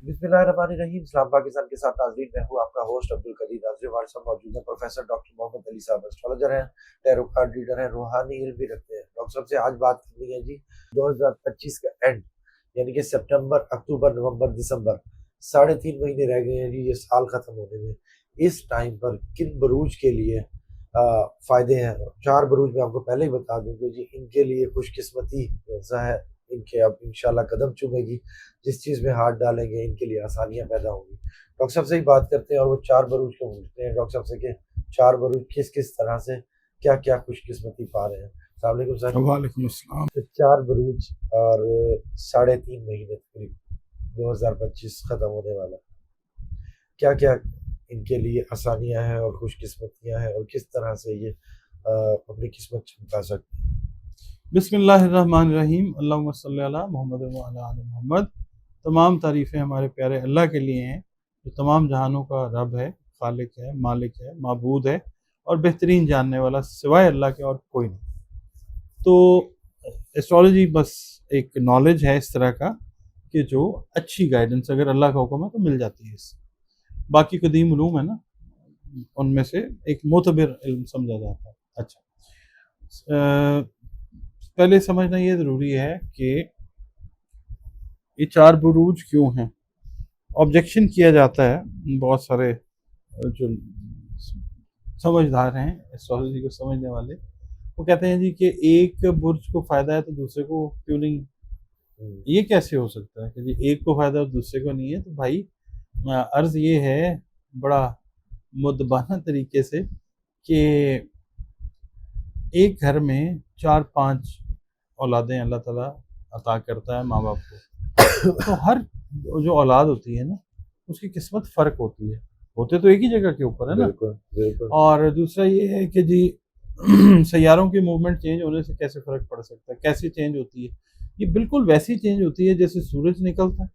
बिस्मिल्लाहिर्रहमानिर्रहीम। इस्लाम पाकिस्तान के साथ नाज़रीन, मैं हूँ आपका होस्ट अब्दुल कदीर। नाज़रीन, हमारे साथ मौजूद है प्रोफेसर डॉक्टर मोहम्मद अली साहब। एस्ट्रोलॉजर हैं, टैरो कार्ड रीडर हैं, रूहानी इल्म भी रखते हैं। डॉक्टर साहब से आज बात करनी है जी 2025 का एंड, यानी कि सितंबर, अक्टूबर, नवंबर, दिसंबर, 3.5 महीने रह गए हैं जी ये साल खत्म होने में। इस टाइम पर किन बरूज के लिए फायदे हैं? 4 बरूज मैं आपको पहले ही बता दूं कि जी इनके लिए खुशकिस्मती सा है। इनके अब इंशाल्लाह कदम चूमेगी, जिस चीज़ में हाथ डालेंगे इनके लिए आसानियां पैदा होंगी। डॉक्टर साहब से ही बात करते हैं और वो 4 बरूज को पूछते हैं डॉक्टर साहब से कि 4 बरूज किस किस तरह से क्या क्या खुशकिस्मती पा रहे हैं। अस्सलाम वालेकुम सर। वालेकुम अस्सलाम। तो 4 बरूज और 3.5 महीने तकरीब 2025 खत्म होने वाला, क्या क्या इनके लिए आसानियां हैं और खुशकिस्मतियां हैं और किस तरह से ये अपनी किस्मत चमका सकते हैं। बिस्मिल्लाहिर्रहमानिर्रहीम। अल्लाहुम्मा सल्ली अला मोहम्मद व अला आलि मोहम्मद। तमाम तारीफ़ें हमारे प्यारे अल्लाह के लिए हैं, जो तमाम जहानों का रब है, खालिक है, मालिक है, माबूद है और बेहतरीन जानने वाला सिवाय अल्लाह के और कोई नहीं। तो एस्ट्रोलॉजी बस एक नॉलेज है इस तरह का कि जो अच्छी गाइडेंस अगर अल्लाह का हुक्म है तो मिल जाती है इससे। बाकी कदीम उलूम है ना, उनमें से एक मोतबर इल्म समझा जाता है। अच्छा, पहले समझना ये ज़रूरी है कि ये 4 बुरूज क्यों हैं। ऑब्जेक्शन किया जाता है, बहुत सारे जो समझदार हैं एस्ट्रोलॉजी को समझने वाले, वो कहते हैं जी कि एक बुर्ज को फ़ायदा है तो दूसरे को क्यों नहीं। ये कैसे हो सकता है कि जी एक को फ़ायदा और दूसरे को नहीं है। तो भाई अर्ज़ ये है बड़ा मुद्दबाना तरीके से कि एक घर में 4-5 औलादें अल्लाह ताला अता करता है माँ बाप को। तो हर जो औलाद होती है ना, उसकी किस्मत फ़र्क होती है। होते तो एक ही जगह के ऊपर है ना। बिल्कुल बिल्कुल। और दूसरा ये है कि जी सैयारों की मूवमेंट चेंज होने से कैसे फ़र्क पड़ सकता है, कैसे चेंज होती है। ये बिल्कुल वैसी चेंज होती है जैसे सूरज निकलता है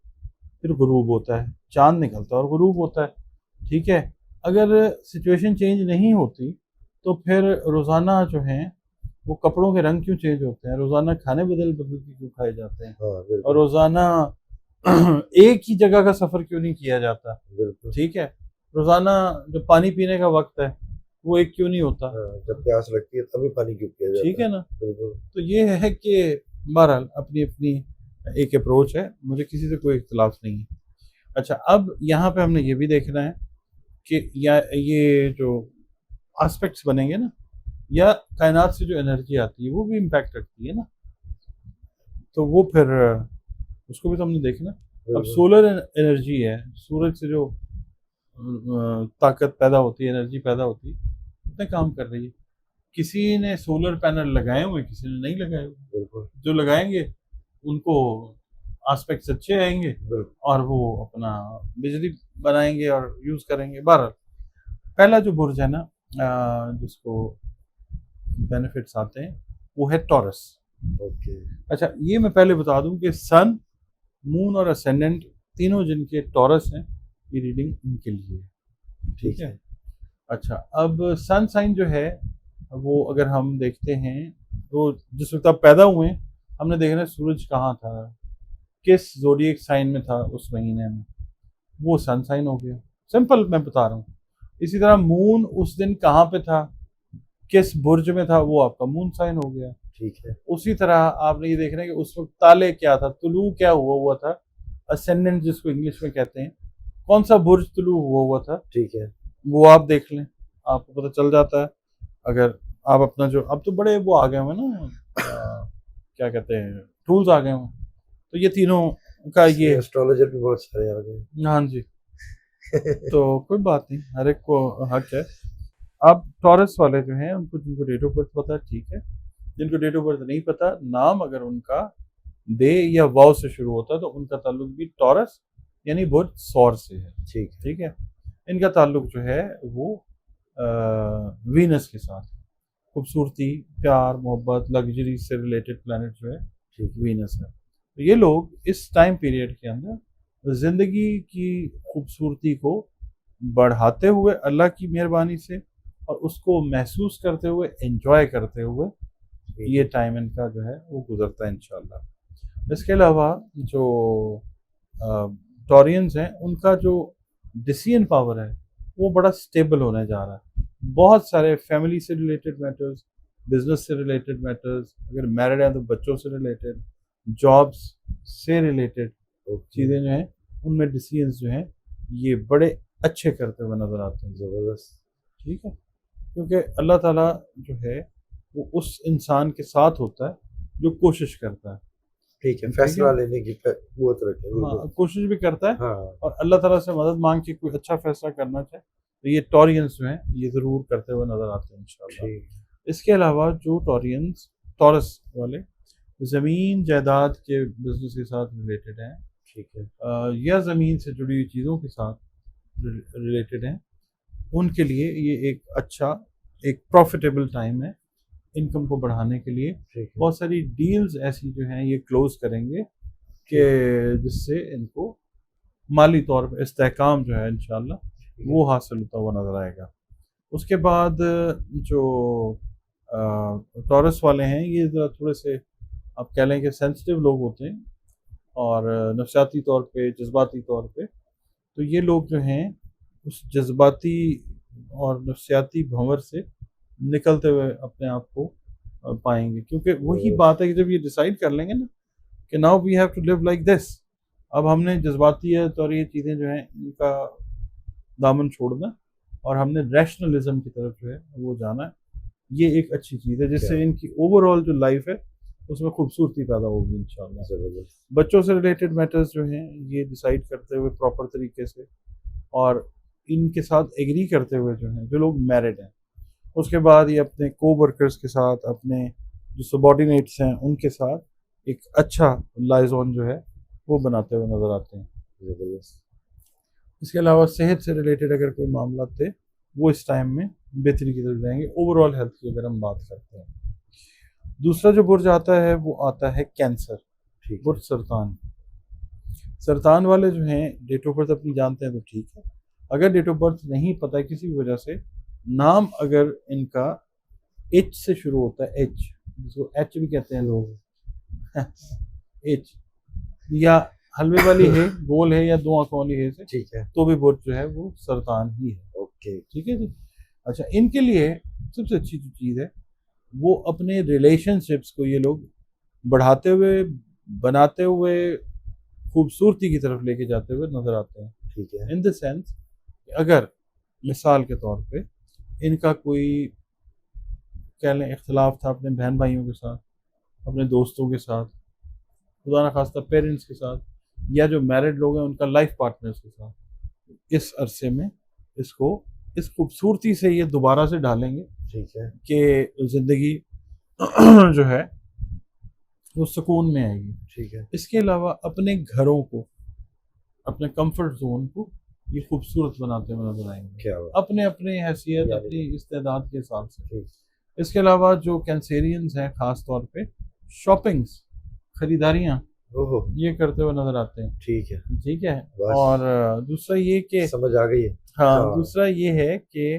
फिर गुरूब होता है, चाँद निकलता है और गुरूब होता है, ठीक है। अगर सिचुएशन चेंज नहीं होती तो फिर रोज़ाना जो हैं वो कपड़ों के रंग क्यों चेंज होते हैं, रोज़ाना खाने बदल-बदल के क्यों खाए जाते हैं हाँ और बिल्कुल रोज़ाना एक ही जगह का सफ़र क्यों नहीं किया जाता, बिल्कुल। ठीक है। रोज़ाना जो पानी पीने का वक़्त है, वो एक क्यों नहीं होता, हाँ, जब प्यास लगती है तभी पानी क्यों पिया ठीक जाता है। है ना। बिल्कुल। तो ये है कि बहरहाल अपनी-अपनी एक अप्रोच है, मुझे किसी से कोई इख्तिलाफ़ नहीं है। अच्छा, अब यहाँ पे हमने ये भी देखना है कि या ये जो एस्पेक्ट्स बनेंगे ना, या कायनात से जो एनर्जी आती है वो भी इम्पैक्ट रखती है ना, तो वो फिर उसको भी तो हमने देखना। अब बिल्कुल। सोलर एनर्जी है, सूरज से जो ताकत पैदा होती है, एनर्जी पैदा होती है, उसने काम कर रही है। किसी ने सोलर पैनल लगाए हुए, किसी ने नहीं लगाए हुए। बिल्कुल जो लगाएंगे उनको एस्पेक्ट्स अच्छे आएंगे बिल्कुल। और वो अपना बिजली बनाएंगे और यूज़ करेंगे। बहरहाल पहला जो बुर्ज है ना, जिसको बेनिफिट्स आते हैं, वो है टॉरस। ओके। अच्छा, ये मैं पहले बता दूं कि सन, मून और असेंडेंट तीनों जिनके टॉरस हैं, ये रीडिंग इनके लिए है, ठीक ठीक है। है। अच्छा, अब सन साइन जो है वो अगर हम देखते हैं तो जिस वक्त आप पैदा हुए हमने देखना है सूरज कहाँ था, किस ज़ोडिएक साइन में था उस महीने में, वो सन साइन हो गया। सिंपल मैं बता रहा हूँ। इसी तरह मून उस दिन कहाँ पे था, किस बुर्ज में था, वो आपका मून साइन हो गया। ठीक है। उसी तरह आपने ये देखना है कि उस वक्त ताले क्या था, तुलू क्या हुआ हुआ था, असेंडेंट जिसको इंग्लिश में कहते हैं, कौन सा बुर्ज तुलू हुआ हुआ था, ठीक है। वो आप देख लें, आपको पता चल जाता है। अगर आप अपना जो अब तो बड़े वो आ गए हुए ना, क्या कहते हैं, टूल्स आ गए हुए, तो ये तीनों का ये, एस्ट्रोलॉजर भी बहुत सारे आ गए। हाँ जी, तो कोई बात नहीं, हर एक को हक है। अब टॉरस वाले जो हैं उनको, जिनको डेट ऑफ बर्थ पता है ठीक है, जिनको डेट ऑफ बर्थ नहीं पता, नाम अगर उनका दे या वाव से शुरू होता है तो उनका ताल्लुक भी टॉरस यानी बुर्ज सौर से है, ठीक है। ठीक है। इनका ताल्लुक जो है वो वीनस के साथ, खूबसूरती, प्यार, मोहब्बत, लग्जरी से रिलेटेड प्लैनेट जो है ठीक है। वीनस है। तो ये लोग इस टाइम पीरियड के अंदर ज़िंदगी की खूबसूरती को बढ़ाते हुए अल्लाह की मेहरबानी से और उसको महसूस करते हुए, एंजॉय करते हुए ठीक ये है। टाइम इनका जो है वो गुजरता है इंशाल्लाह। इसके अलावा जो टॉरियंस हैं उनका जो डिसीजन पावर है वो बड़ा स्टेबल होने जा रहा है। बहुत सारे फैमिली से रिलेटेड मैटर्स, बिजनेस से रिलेटेड मैटर्स, अगर मैरिड हैं तो बच्चों से रिलेटेड, जॉब्स से रिलेटेड चीज़ें जो हैं उनमें डिसीजंस जो हैं ये बड़े अच्छे करते हुए नज़र आते हैं। ज़बरदस्त। ठीक है, क्योंकि अल्लाह ताला जो है वो उस इंसान के साथ होता है जो कोशिश करता है। ठीक है, ठीक फैसला है, लेने की कुव्वत रखे, हाँ, बिल्कुल। कोशिश भी करता है हाँ, और अल्लाह ताला से मदद मांग के कोई अच्छा फैसला करना चाहे तो ये टॉरियंस जो हैं ये ज़रूर करते हुए नज़र आते हैं इंशाल्लाह। ठीक। इसके अलावा जो टॉरियंस, टॉरस वाले ज़मीन जायदाद के बिजनेस के साथ रिलेटेड हैं ठीक है। या ज़मीन से जुड़ी हुई चीज़ों के साथ रिलेटेड हैं, उनके लिए ये एक अच्छा, एक प्रॉफिटेबल टाइम है इनकम को बढ़ाने के लिए। ठीक है। बहुत सारी डील्स ऐसी जो हैं ये क्लोज करेंगे कि जिससे इनको माली तौर पर इस्तेहकाम जो है इंशाल्लाह वो हासिल होता हुआ नज़र आएगा। उसके बाद जो टॉरस वाले हैं ये ज़रा थोड़े से आप कह लें कि सेंसिटिव लोग होते हैं और नफसियाती तौर पे, जज्बाती तौर पे, तो ये लोग जो हैं उस जज्बाती और नफसियाती भंवर से निकलते हुए अपने आप को पाएंगे, क्योंकि वही बात है कि जब ये डिसाइड कर लेंगे ना कि now we have to live like this, अब हमने जज्बातियत और ये चीज़ें जो हैं इनका दामन छोड़ना और हमने रैशनलिज्म की तरफ जो है वो जाना है। ये एक अच्छी चीज़ है जिससे इनकी ओवरऑल जो लाइफ है उसमें खूबसूरती पैदा होगी इंशाल्लाह। ज़बरदस्त। बच्चों से रिलेटेड मैटर्स जो हैं ये डिसाइड करते हुए प्रॉपर तरीके से और इनके साथ एग्री करते हुए जो हैं जो लोग मैरिड हैं, उसके बाद ये अपने को वर्कर्स के साथ, अपने जो सबॉर्डिनेट्स हैं उनके साथ एक अच्छा लाइजोन जो है वो बनाते हुए नज़र आते हैं। ज़बरदस्त। इसके अलावा सेहत से रिलेटेड अगर कोई मामला थे वो इस टाइम में बेहतरी की तरफ जाएंगे। ओवरऑल हेल्थ की अगर हम बात करते हैं, दूसरा जो बुर्ज आता है वो आता है कैंसर, ठीक है। बुर्ज सरतान। सरतान वाले जो हैं डेट ऑफ बर्थ अपनी जानते हैं तो ठीक है, अगर डेट ऑफ बर्थ नहीं पता है किसी भी वजह से, नाम अगर इनका एच से शुरू होता है, एच जिसको एच भी कहते हैं लोग एच, या हलवे वाली है, गोल है, या दो आंखों वाली है से, ठीक है। तो भी बुर्ज जो है वो सरतान ही है। ओके। ठीक है जी। अच्छा, इनके लिए सबसे अच्छी जो चीज़ है वो अपने रिलेशनशिप्स को ये लोग बढ़ाते हुए, बनाते हुए, खूबसूरती की तरफ लेके जाते हुए नजर आते हैं। ठीक है। इन द सेंस, अगर मिसाल के तौर पे इनका कोई कह लें इख्तलाफ था अपने बहन भाइयों के साथ, अपने दोस्तों के साथ, खुदा न खास्ता पेरेंट्स के साथ, या जो मैरिड लोग हैं उनका लाइफ पार्टनर्स के साथ, इस अरसे में इसको इस खूबसूरती से ये दोबारा से ढालेंगे ठीक है। कि ज़िंदगी जो है वो सुकून में आएगी। ठीक है। इसके अलावा अपने घरों को, अपने कंफर्ट जोन को ये खूबसूरत बनाते हुए नजर आएंगे, क्या बात। अपने अपने हैसियत, अपनी इस्तेदाद के हिसाब से। ठीक। इसके अलावा जो कैंसेरियंस हैं ख़ास तौर पे शॉपिंग्स, खरीदारियाँ ओहो। ये करते हुए नजर आते हैं। ठीक है। ठीक है। बस। और दूसरा ये कि समझ आ गई है। हाँ, हाँ। दूसरा ये है कि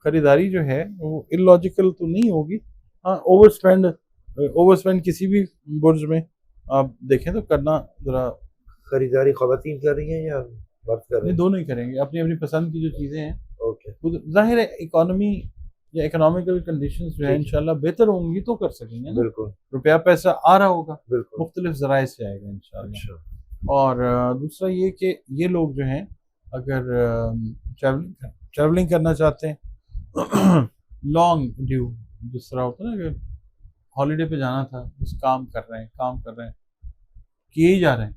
खरीदारी जो है वो इलॉजिकल तो नहीं होगी। हाँ, ओवर स्पेंड किसी भी बुर्ज में आप देखें तो करना ज़रा, खरीदारी ख़वातीन कर रही हैं या मर्द कर रहे नहीं हैं? दोनों ही करेंगे, अपनी अपनी पसंद की जो चीज़ें हैं। ओके। तो जाहिर है इकोनॉमी या इकोनॉमिकल कंडीशंस जो है ठीक है। इंशाल्लाह बेहतर होंगी तो कर सकेंगे ना, बिल्कुल। रुपया पैसा आ रहा होगा, बिल्कुल। मुख्तलिफ ज़राए से आएगा इंशाल्लाह। अच्छा। और दूसरा ये कि ये लोग जो हैं अगर ट्रैवलिंग करना चाहते हैं लॉन्ग ड्यू, जिस तरह होता है ना कि हॉलीडे पे जाना था, बस काम कर रहे हैं, किए ही जा रहे हैं,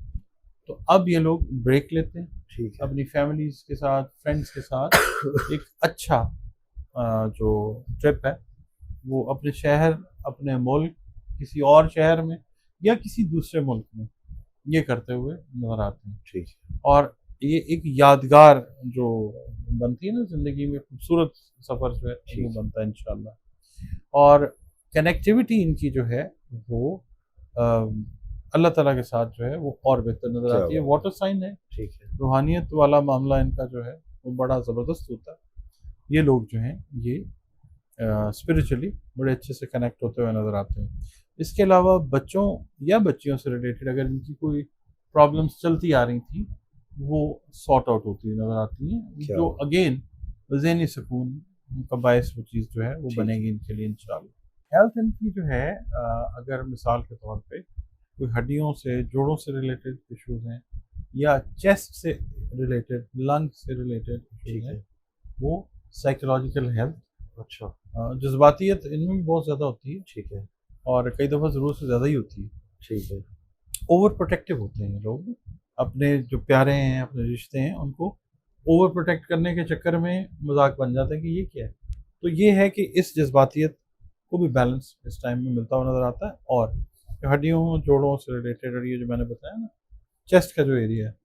तो अब ये लोग ब्रेक लेते हैं, ठीक है। अपनी फैमिलीज के साथ, फ्रेंड्स के साथ एक अच्छा जो ट्रिप है वो अपने शहर, अपने मुल्क, किसी और शहर में या किसी दूसरे मुल्क में ये करते हुए नजर आते हैं। ठीक है। और ये एक यादगार जो बनती है ना ज़िंदगी में, खूबसूरत सफ़र जो है वो बनता है इंशाल्लाह। और कनेक्टिविटी इनकी जो है वो अल्लाह ताला के साथ जो है वो और बेहतर नज़र क्या आती है। बात। वाटर साइन है, ठीक है। रूहानियत वाला मामला इनका जो है वो बड़ा ज़बरदस्त होता है। ये लोग जो हैं ये स्पिरिचुअली बड़े अच्छे से कनेक्ट होते हुए नज़र आते हैं। इसके अलावा बच्चों या बच्चियों से रिलेटेड अगर इनकी कोई प्रॉब्लम्स चलती आ रही थी वो सॉर्ट आउट होती हुई नज़र आती हैं, क्या जो बात। अगेन ज़हनी सुकून का बायस वो चीज़ जो है वो ठीक। बनेगी इनके लिए इंशाल्लाह। हेल्थ इनकी जो है अगर मिसाल के तौर पे कोई हड्डियों से, जोड़ों से रिलेटेड इश्यूज़ हैं या चेस्ट से रिलेटेड, लंग से रिलेटेड ठीक इश्यूज़ हैं, है। वो साइकोलॉजिकल हेल्थ, अच्छा। जज़्बातियत इनमें भी बहुत ज़्यादा होती है ठीक है। और कई दफ़ा ज़रूरत से ज़्यादा ही होती है। ठीक है। ओवर प्रोटेक्टिव होते हैं ये लोग, अपने जो प्यारे हैं, अपने रिश्ते हैं, उनको ओवर प्रोटेक्ट करने के चक्कर में मजाक बन जाता है कि ये क्या है। तो ये है कि इस जज्बातियत को भी बैलेंस इस टाइम में मिलता हुआ नज़र आता है। और हड्डियों जोड़ों से रिलेटेड, और ये जो मैंने बताया ना, चेस्ट का जो एरिया है,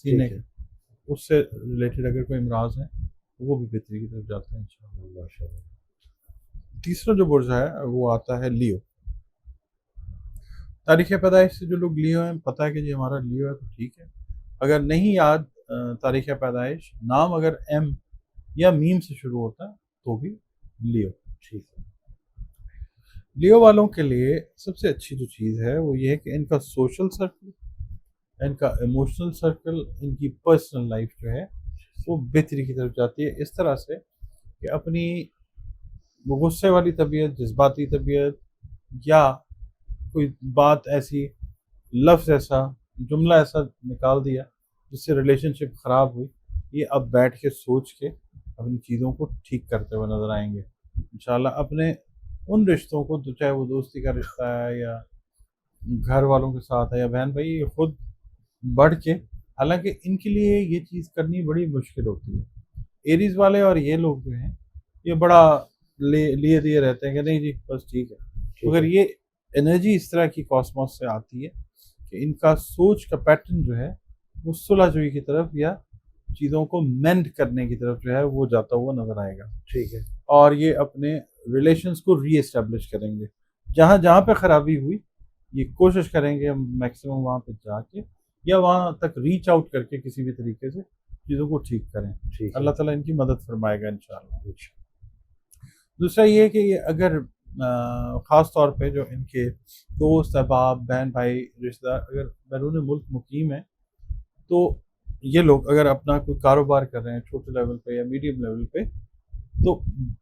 सीने ठीक है। का, उससे रिलेटेड अगर कोई इमराज है तो वो भी बेहतरी की तरफ जाते हैं इंशाल्लाह। माशाल्लाह। तीसरा जो बुर्ज है वो आता है लियो। तारीख़ पैदाइश से जो लोग लियो हैं, पता है कि जी हमारा लियो है तो ठीक है। अगर नहीं याद तारीख़ पैदाइश, नाम अगर एम या मीम से शुरू होता है तो भी लियो। ठीक है। लियो वालों के लिए सबसे अच्छी जो चीज़ है वो ये है कि इनका सोशल सर्कल, इनका इमोशनल सर्कल, इनकी पर्सनल लाइफ जो है वो बेहतरी की तरफ जाती है, इस तरह से कि अपनी वो गुस्से वाली तबीयत, जज्बाती तबीयत या कोई बात ऐसी, लफ्ज़ ऐसा, जुमला ऐसा निकाल दिया जिससे रिलेशनशिप ख़राब हुई, ये अब बैठ के सोच के अपनी चीज़ों को ठीक करते हुए नज़र आएंगे इंशाल्लाह। अपने उन रिश्तों को, तो चाहे वो दोस्ती का रिश्ता है या घर वालों के साथ है या बहन भाई, ये खुद बढ़ के, हालांकि इनके लिए ये चीज़ करनी बड़ी मुश्किल होती है। एरीज वाले और ये लोग जो हैं ये बड़ा लिए दिए रहते हैं कि नहीं जी बस ठीक है, ठीक मगर है। ये एनर्जी इस तरह की कॉस्मोस से आती है कि इनका सोच का पैटर्न जो है वो सुलहजुई की तरफ या चीज़ों को मेंड करने की तरफ जो है वो जाता हुआ नजर आएगा। ठीक है। और ये अपने रिलेशंस को री एस्टेब्लिश करेंगे। जहाँ जहाँ पे ख़राबी हुई ये कोशिश करेंगे हम मैक्सिमम वहाँ पे जाके या वहाँ तक रीच आउट करके किसी भी तरीके से चीज़ों को ठीक करें। ठीक है। अल्लाह ताला इनकी मदद फरमाएगा इंशाअल्लाह। दूसरा ये है कि ये अगर ख़ास तौर पे जो इनके दोस्त, अहबाब, बहन भाई, रिश्तेदार अगर बैरून मुल्क मुकीम है, तो ये लोग अगर अपना कोई कारोबार कर रहे हैं छोटे लेवल पे या मीडियम लेवल पे, तो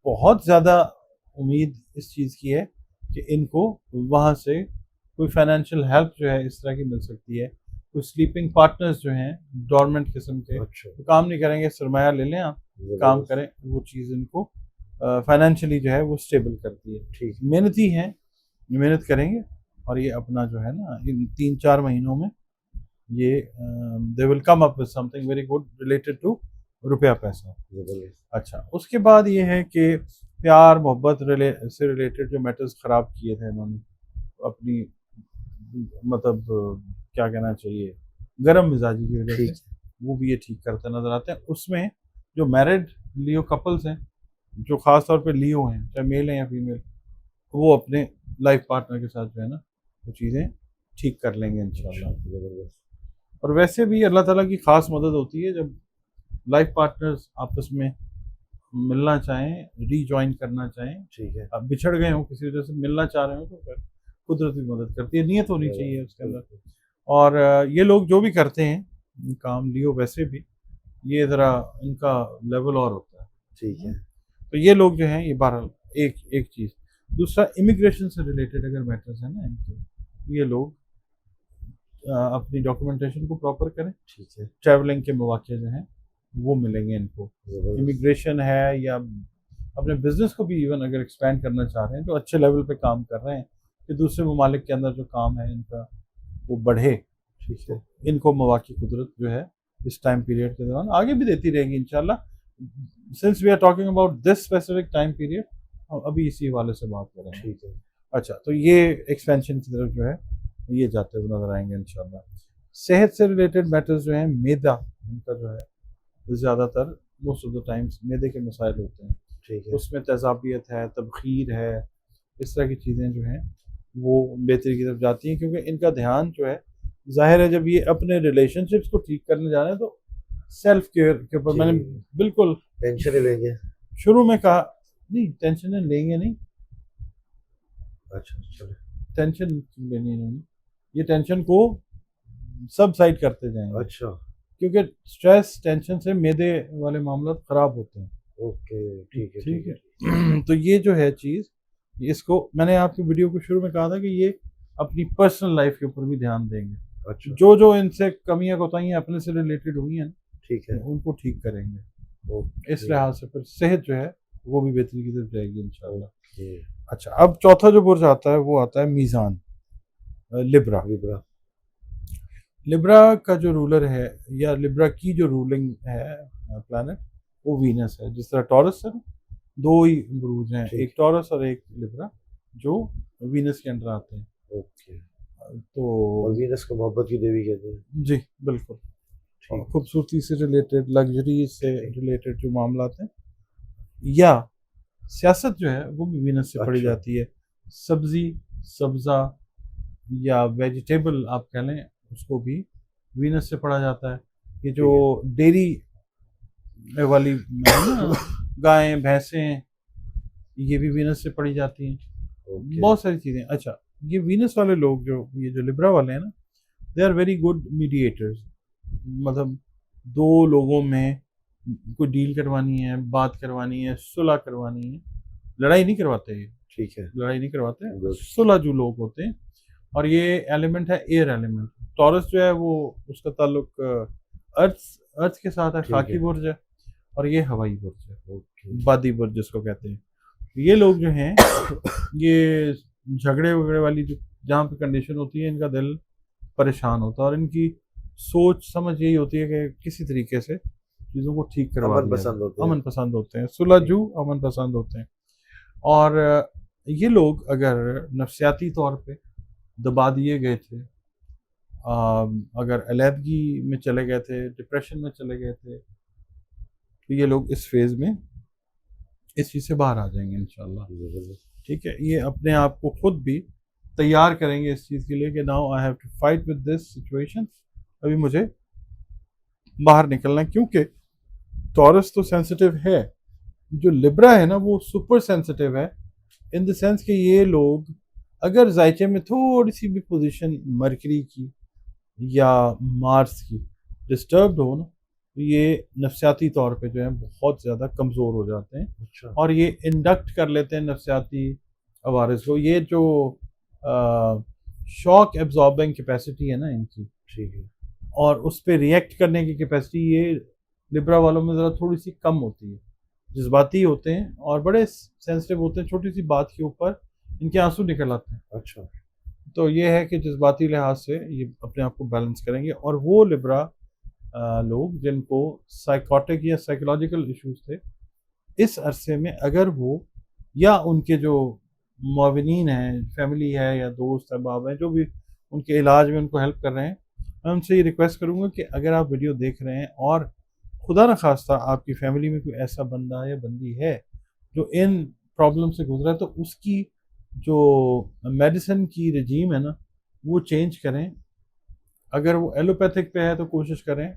बहुत ज़्यादा उम्मीद इस चीज़ की है कि इनको वहाँ से कोई फाइनेंशियल हेल्प जो है इस तरह की मिल सकती है। कोई स्लीपिंग पार्टनर्स जो हैं डोरमेंट किस्म के, अच्छा। तो काम नहीं करेंगे, सरमाया ले लें आप, काम ज़बरदस्त। करें, वो चीज़ इनको फाइनेंशियली जो है वो स्टेबल करती है। ठीक। मेहनती हैं, मेहनत करेंगे और ये अपना जो है ना इन 3-4 महीनों में ये they will come up with something very good related to रुपया पैसा। ज़बरदस्त। अच्छा, उसके बाद ये है कि प्यार मोहब्बत से रिलेटेड जो मैटर्स ख़राब किए थे इन्होंने अपनी, मतलब क्या कहना चाहिए, गर्म मिजाजी की वजह ठीक। से, वो भी ये ठीक करते नज़र आते हैं। उसमें जो मैरिड लियो कपल्स हैं, जो ख़ास तौर पे लियो हैं, चाहे मेल हैं या फीमेल, वो अपने लाइफ पार्टनर के साथ जो है ना वो चीज़ें ठीक कर लेंगे इंशाल्लाह। ज़बरदस्त। और वैसे भी अल्लाह ताला की ख़ास मदद होती है जब लाइफ पार्टनर्स आपस में मिलना चाहें, रीजॉइन करना चाहें। ठीक है। अब बिछड़ गए हों किसी वजह से, मिलना चाह रहे हो, तो फिर कुदरत भी मदद करती है, नीयत होनी चाहिए उसके अंदर। और ये लोग जो भी करते हैं काम लियो, वैसे भी ये ज़रा इनका लेवल और होता है। ठीक है। तो ये लोग जो हैं ये बहरहाल एक एक चीज़। दूसरा, इमिग्रेशन से रिलेटेड अगर मैटर्स हैं ना इनके, तो ये लोग अपनी डॉक्यूमेंटेशन को प्रॉपर करें। ठीक है। ट्रैवलिंग के मौके जो हैं वो मिलेंगे इनको। ज़बरदस्त। इमिग्रेशन है या अपने बिजनेस को भी इवन अगर एक्सपेंड करना चाह रहे हैं, तो अच्छे लेवल पे काम कर रहे हैं कि दूसरे ममालिक के अंदर जो काम है इनका वो बढ़े। ठीक है। इनको मौके कुदरत जो है इस टाइम पीरियड के दौरान आगे भी देती रहेगी इंशाल्लाह। Since we are talking about this specific time period, हम अभी इसी हवाले से बात करेंगे। ठीक है। अच्छा, तो ये एक्सपेंशन की तरफ जो है ये जाते हुए नजर आएंगे इंशाल्लाह। सेहत से रिलेटेड मैटर्स जो हैं, मैदा इनका जो है ज़्यादातर मोस्ट ऑफ द टाइम्स मैदे के मसाइल होते हैं। ठीक है। उसमें तेज़ाबियत है, तबखीर है, इस तरह की चीज़ें जो हैं वो बेहतरी की तरफ जाती हैं, क्योंकि इनका ध्यान जो है, ज़ाहिर है जब ये अपने रिलेशनशिप्स को ठीक करने जा रहे हैं तो सेल्फ केयर के ऊपर जी। मैंने बिल्कुल टेंशन ही लेंगे। शुरू में कहा, नहीं टेंशन लेंगे नहीं, अच्छा चलो। टेंशन लेनी है इन्होंने, ये टेंशन को सब साइड करते जाएंगे। अच्छा। क्योंकि स्ट्रेस टेंशन से मैदे वाले मामला ख़राब होते हैं। ओके, ठीक है, ठीक ठीक है। है। तो ये जो है चीज़, इसको मैंने आपकी वीडियो को शुरू में कहा था कि ये अपनी पर्सनल लाइफ के ऊपर भी ध्यान देंगे। अच्छा, जो जो इनसे कमियां कोताहियां अपने से रिलेटेड हुई हैं ठीक है। उनको ठीक करेंगे। इस ओके, लिहाज से फिर सेहत जो है वो भी बेहतरी की तरफ जाएगी इंशाल्लाह। ओके। अच्छा, अब चौथा जो बुर्ज आता है वो आता है मीज़ान, लिब्रा। लिब्रा, लिब्रा का जो रूलर है या लिब्रा की जो रूलिंग है प्लैनेट, वो वीनस है। जिस तरह टॉरस है ना, दो ही बुर्ज हैं, ठीक। एक टॉरस और एक लिब्रा, जो वीनस के अंडर आते हैं। ओके। और तो वीनस को मोहब्बत की देवी कहते हैं। जी बिल्कुल। और ठीक, खूबसूरती से रिलेटेड, लग्जरी से रिलेटेड जो मामला हैं, या सियासत जो है वो भी वीनस से पढ़ी अच्छा, जाती है। सब्जी, सब्जा या वेजिटेबल आप कह लें, उसको भी वीनस से पढ़ा जाता है। ये जो ठीक डेयरी वाली है ना, गायें भैंसें, ये भी वीनस से पढ़ी जाती हैं। है। ओके, बहुत सारी चीज़ें। अच्छा, ये वीनस वाले लोग जो, ये जो लिब्रा वाले हैं ना, they are very good mediators. मतलब दो लोगों में कोई डील करवानी है, बात करवानी है, सुलह करवानी है, लड़ाई नहीं करवाते ये, ठीक है। लड़ाई नहीं करवाते, गुड, सुलहजू लोग होते हैं। और ये एलिमेंट है एयर एलिमेंट। टॉरस जो है वो, उसका ताल्लुक अर्थ अर्थ के साथ है, ठीक खाकी है। बुर्ज है। और ये हवाई बुर्ज है, ओके। बादी बुर्ज जिसको कहते हैं। ये लोग जो हैं, ये झगड़े वगड़े वाली जो जहाँ पे कंडीशन होती है, इनका दिल परेशान होता है और इनकी सोच समझ यही होती है कि किसी तरीके से चीज़ों को ठीक करवा अमन दिया पसंद जाए। होते हैं। अमन पसंद होते हैं, सुलहजू अमन पसंद होते हैं। और ये लोग अगर नफसियाती तौर पे दबा दिए गए थे, अगर अलहदगी में चले गए थे, डिप्रेशन में चले गए थे, तो ये लोग इस फेज़ में इस चीज़ से बाहर आ जाएंगे इंशाल्लाह। ज़बरदस्त। ठीक है, ये अपने आप को खुद भी तैयार करेंगे इस चीज़ के लिए कि now I have to fight with this situation. अभी मुझे बाहर निकलना है, क्योंकि टॉरस तो सेंसिटिव है, जो लिब्रा है ना वो सुपर सेंसिटिव है। इन द सेंस कि ये लोग अगर जायचे में थोड़ी सी भी पोजीशन मरकरी की या मार्स की डिस्टर्ब्ड हो ना, तो ये नफसियाती तौर पे जो है बहुत ज़्यादा कमज़ोर हो जाते हैं। अच्छा, और ये इंडक्ट कर लेते हैं नफसियाती अवारिस को। ये जो शॉक एब्जॉर्बिंग कैपेसिटी है ना इनकी, ठीक है। और उस पर रिएक्ट करने की कैपेसिटी, ये लिब्रा वालों में ज़रा थोड़ी सी कम होती है। जज्बाती होते हैं और बड़े सेंसिटिव होते हैं, छोटी सी बात के ऊपर इनके आंसू निकल आते हैं। अच्छा, तो ये है कि जज्बाती लिहाज से ये अपने आप को बैलेंस करेंगे। और वो लिब्रा लोग जिनको साइकोटिक या साइकोलॉजिकल इश्यूज थे, इस अरसे में अगर वो या उनके जो मुआविनीन हैं, फैमिली है या दोस्त अहबाब हैं, जो भी उनके इलाज में उनको हेल्प कर रहे हैं, मैं उनसे ये रिक्वेस्ट करूँगा कि अगर आप वीडियो देख रहे हैं और खुदा न खास्ता आपकी फैमिली में कोई ऐसा बंदा या बंदी है जो इन प्रॉब्लम से गुजरा है, तो उसकी जो मेडिसिन की रजीम है ना, वो चेंज करें। अगर वो एलोपैथिक पे है तो कोशिश करें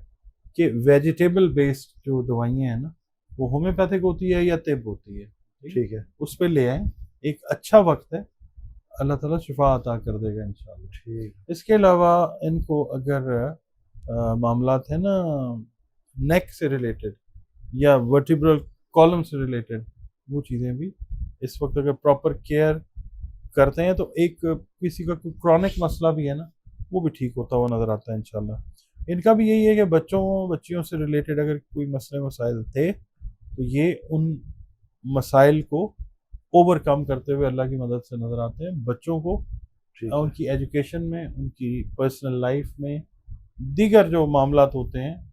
कि वेजिटेबल बेस्ड जो दवाइयाँ हैं ना, वो होम्योपैथिक होती है या तिब होती है, ठीक है, ठीक है। उस पर ले आएँ। एक अच्छा वक्त है, अल्लाह ताला शिफा अता कर देगा इंशाल्लाह। ठीक, इसके अलावा इनको अगर मामलात है ना नेक से रिलेटेड या वर्टिब्रल कॉलम से रिलेटेड, वो चीज़ें भी इस वक्त अगर प्रॉपर केयर करते हैं तो एक किसी का कोई क्रॉनिक मसला भी है ना, वो भी ठीक होता हुआ नज़र आता है इंशाल्लाह। इनका भी यही है कि बच्चों बच्चियों से रिलेटेड अगर कोई मसले मसाइल थे, तो ये उन मसाइल को ओवरकम करते हुए अल्लाह की मदद से नज़र आते हैं। बच्चों को ठीक है। उनकी एजुकेशन में, उनकी पर्सनल लाइफ में, दीगर जो मामलात होते हैं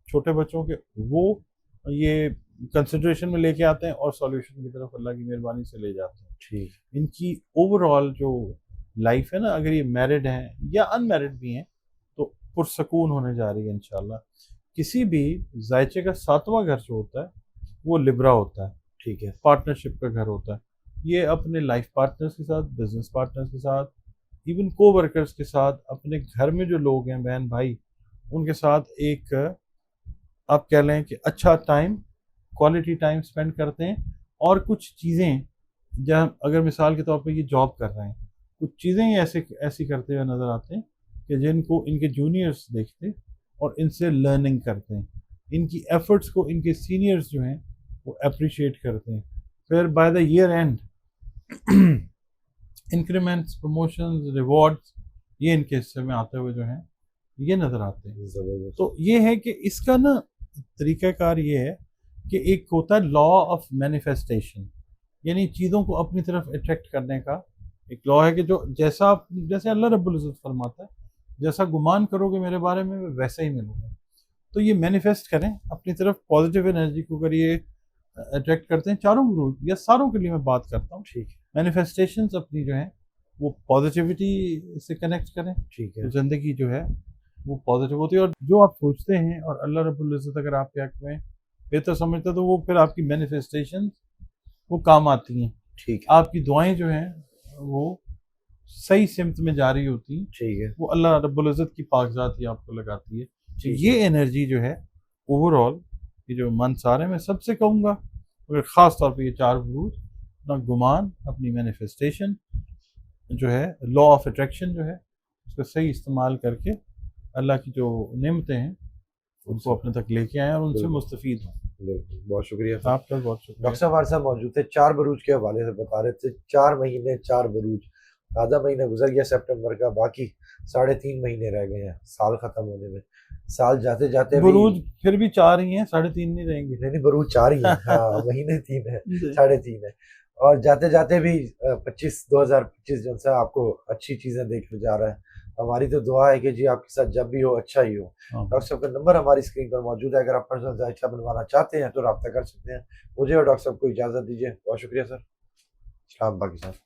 छोटे बच्चों के, वो ये कंसिड्रेशन में लेके आते हैं और सॉल्यूशन की तरफ अल्लाह की मेहरबानी से ले जाते हैं। ठीक, इनकी ओवरऑल जो लाइफ है ना, अगर ये मैरिड हैं या अनमैरिड भी हैं, तो पुरसकून होने जा रही है इंशाल्लाह। किसी भी जायचे का सातवां घर जो होता है वो लिब्रा होता है, ठीक है। पार्टनरशिप का घर होता है। ये अपने लाइफ पार्टनर्स के साथ, बिजनेस पार्टनर्स के साथ, इवन को वर्कर्स के साथ, अपने घर में जो लोग हैं बहन भाई, उनके साथ एक आप कह लें कि अच्छा टाइम, क्वालिटी टाइम स्पेंड करते हैं। और कुछ चीज़ें, जब अगर मिसाल के तौर पे ये जॉब कर रहे हैं, कुछ चीज़ें ही ऐसी करते हुए नज़र आते हैं कि जिनको इनके जूनियर्स देखते और इनसे लर्निंग करते हैं, इनकी एफर्ट्स को इनके सीनियर्स जो हैं वो अप्रिशिएट करते हैं। फिर by the year and increments, promotions, rewards ये इनके हिस्से में आते हुए जो हैं ये नज़र आते हैं। जबरदस्त। तो ये है कि इसका ना तरीक़ाकार ये है कि एक होता है लॉ ऑफ मैनिफेस्टेशन, यानी चीज़ों को अपनी तरफ अट्रैक्ट करने का एक लॉ है कि जो जैसे अल्लाह रब्बुल इज़्ज़त फरमाता है, जैसा गुमान करोगे मेरे बारे में वैसा ही मिलूंगा। तो ये मैनिफेस्ट करें अपनी तरफ, पॉजिटिव एनर्जी को अगर ये अट्रैक्ट करते हैं, चारों ग्रुप या सारों के लिए मैं बात करता हूँ, ठीक है, मैनिफेस्टेशंस अपनी जो है वो पॉजिटिविटी से कनेक्ट करें, ठीक है, तो ज़िंदगी जो है वो पॉजिटिव होती है। और जो आप सोचते हैं और अल्लाह रब्बुल इज़्ज़त अगर आपके हक़ में बेहतर समझता है तो वो फिर आपकी मैनिफेस्टेशन वो काम आती हैं। ठीक है, आपकी दुआएं जो हैं वो सही सिमत में जा रही होती हैं, ठीक है, वो अल्लाह रब्बुल इज़्ज़त की पाकज़ात ही आपको लगाती है। तो ठीक ये एनर्जी जो है ओवरऑल ये जो मन सारे मैं सबसे कहूँगा, अगर ख़ास तौर पे ये चार बुरूज, अपना गुमान, अपनी मैनिफेस्टेशन जो है, लॉ ऑफ अट्रैक्शन जो है, उसका सही इस्तेमाल करके अल्लाह की जो नेमतें हैं उनको अपने तक लेके आएँ और उनसे बिल्कुल। मुस्तफ़ीद हों। बिल्कुल, बहुत शुक्रिया सर। आपका बहुत शुक्रिया। डॉक्टर साहब हमारे साथ मौजूद थे, 4 बरूज के हवाले से बता रहे थे, 4 महीने 4 बरूज, आधा महीना गुजर गया सितंबर का, बाकी 3.5 महीने रह गए हैं साल खत्म होने में। साल जाते-जाते भी बुरूज फिर भी चार ही हैं, 3.5 नहीं रहेंगे। नहीं, बरूज 4 ही हैं, हाँ, महीने 3 है, जी। 3.5 है। और जाते-जाते भी 2025 जो है आपको अच्छी चीज़ें देकर जा रहा है। हमारी तो दुआ है कि जी आपके साथ जब भी हो अच्छा ही हो। हाँ। डॉक्टर साहब का नंबर हमारी स्क्रीन पर मौजूद है, अगर आप पर्सनल जायचा बनवाना चाहते हैं तो राब्ता कर सकते हैं। मुझे और डॉक्टर साहब को इजाज़त दीजिए। बहुत शुक्रिया सर। सलाम पाकिस्तान।